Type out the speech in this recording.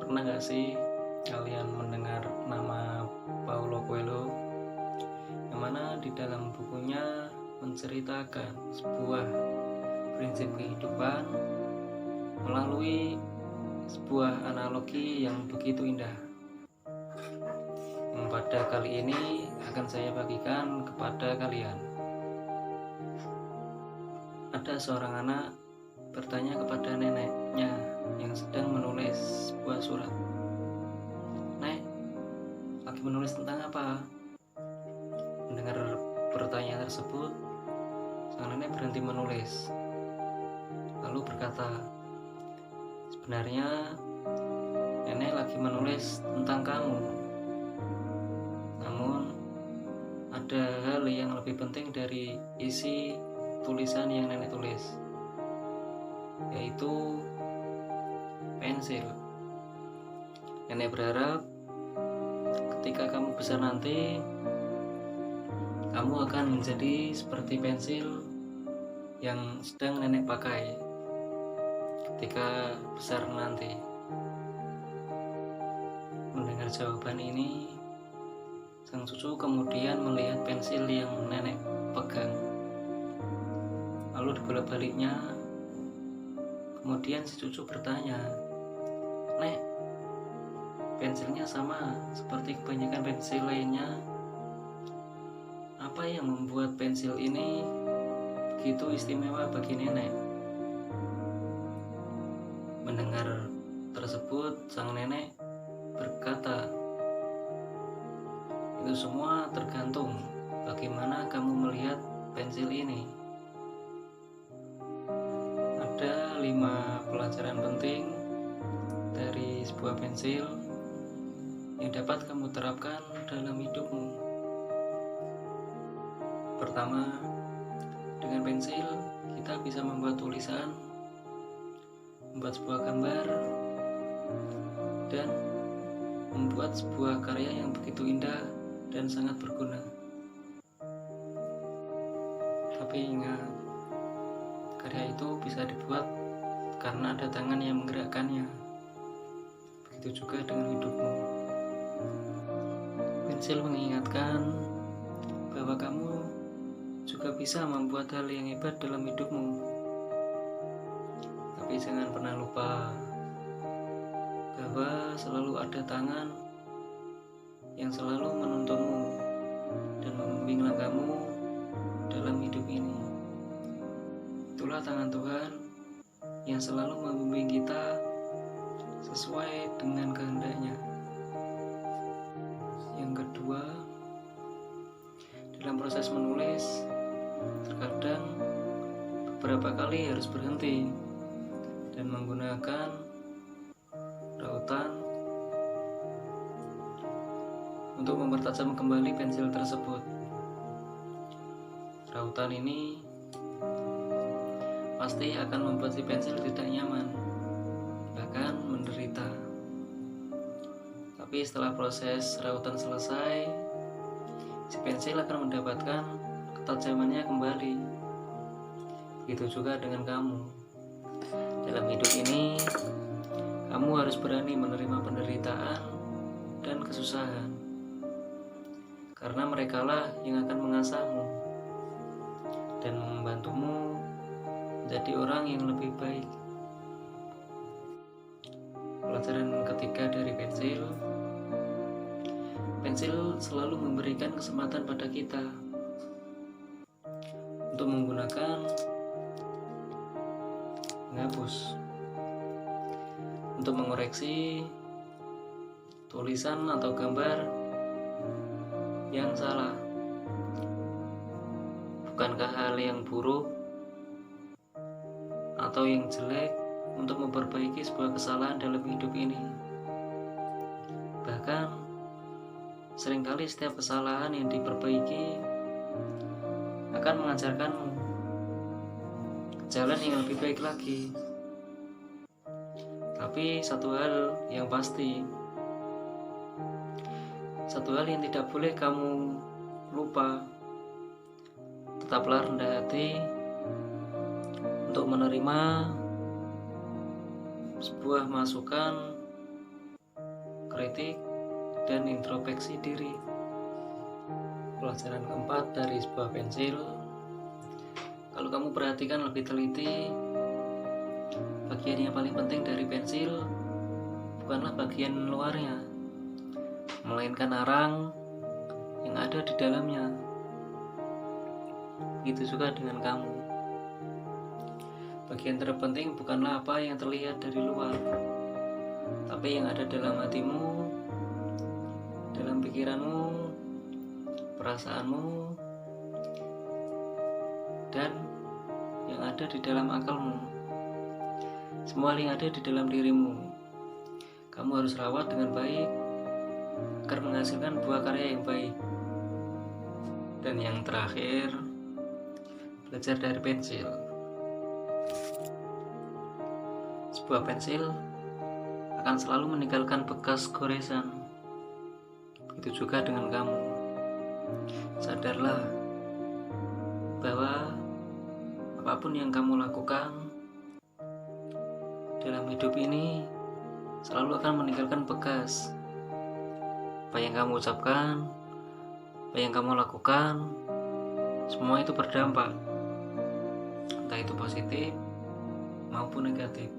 Pernah gak sih kalian mendengar nama Paulo Coelho, yang mana di dalam bukunya menceritakan sebuah prinsip kehidupan melalui sebuah analogi yang begitu indah, yang pada kali ini akan saya bagikan kepada kalian. Ada seorang anak bertanya kepada neneknya yang sedang menulis sebuah surat. "Nek, lagi menulis tentang apa?" Mendengar pertanyaan tersebut, sang nenek berhenti menulis, lalu berkata, "Sebenarnya nenek lagi menulis tentang kamu. Namun ada hal yang lebih penting dari isi tulisan yang nenek tulis, yaitu pensil. Nenek berharap ketika kamu besar nanti, kamu akan menjadi seperti pensil yang sedang nenek pakai ketika besar nanti." Mendengar jawaban ini, sang cucu kemudian melihat pensil yang nenek pegang. Lalu dibolak-baliknya, kemudian si cucu bertanya, "Nek, pensilnya sama seperti kebanyakan pensil lainnya. Apa yang membuat pensil ini begitu istimewa bagi nenek?" Mendengar tersebut, sang nenek berkata, "Itu semua tergantung bagaimana kamu melihat pensil ini. Ada 5 pelajaran penting dari sebuah pensil yang dapat kamu terapkan dalam hidupmu. Pertama, dengan pensil kita bisa membuat tulisan, membuat sebuah gambar, dan membuat sebuah karya yang begitu indah dan sangat berguna. Tapi ingat, karya itu bisa dibuat karena ada tangan yang menggerakkannya. Begitu juga dengan hidupmu. Pensil mengingatkan bahwa kamu juga bisa membuat hal yang hebat dalam hidupmu. Tapi jangan pernah lupa bahwa selalu ada tangan yang selalu menuntunmu dan membimbing langkahmu dalam hidup ini. Itulah tangan Tuhan yang selalu membimbing kita sesuai dengan kehendaknya. Yang kedua, dalam proses menulis, terkadang beberapa kali harus berhenti dan menggunakan rautan untuk mempertajam kembali pensil tersebut. Rautan ini pasti akan membuat si pensil tidak nyaman, bahkan menderita. Tapi setelah proses rautan selesai, si pensil akan mendapatkan ketajamannya kembali. Begitu juga dengan kamu. Dalam hidup ini, kamu harus berani menerima penderitaan dan kesusahan, karena merekalah yang akan mengasahmu dan membantumu menjadi orang yang lebih baik. Pelajaran ketiga dari pensil, pensil selalu memberikan kesempatan pada kita untuk menggunakan menghapus, untuk mengoreksi tulisan atau gambar yang salah. Bukankah hal yang buruk atau yang jelek untuk memperbaiki sebuah kesalahan dalam hidup ini? Bahkan seringkali setiap kesalahan yang diperbaiki akan mengajarkanmu jalan yang lebih baik lagi. Tapi satu hal yang pasti, satu hal yang tidak boleh kamu lupa, tetaplah rendah hati untuk menerima sebuah masukan otokritik, dan introspeksi diri. Pelajaran keempat dari sebuah pensil, kalau kamu perhatikan lebih teliti, bagian yang paling penting dari pensil bukanlah bagian luarnya, melainkan arang yang ada di dalamnya. Begitu juga dengan kamu. Bagian terpenting bukanlah apa yang terlihat dari luar, tapi yang ada dalam hatimu, dalam pikiranmu, perasaanmu, dan yang ada di dalam akalmu. Semua yang ada di dalam dirimu, kamu harus rawat dengan baik agar menghasilkan buah karya yang baik. Dan yang terakhir, belajar dari pensil. Sebuah pensil akan selalu meninggalkan bekas goresan. Begitu juga dengan kamu. Sadarlah bahwa apapun yang kamu lakukan dalam hidup ini selalu akan meninggalkan bekas. Apa yang kamu ucapkan, apa yang kamu lakukan, semua itu berdampak, entah itu positif maupun negatif.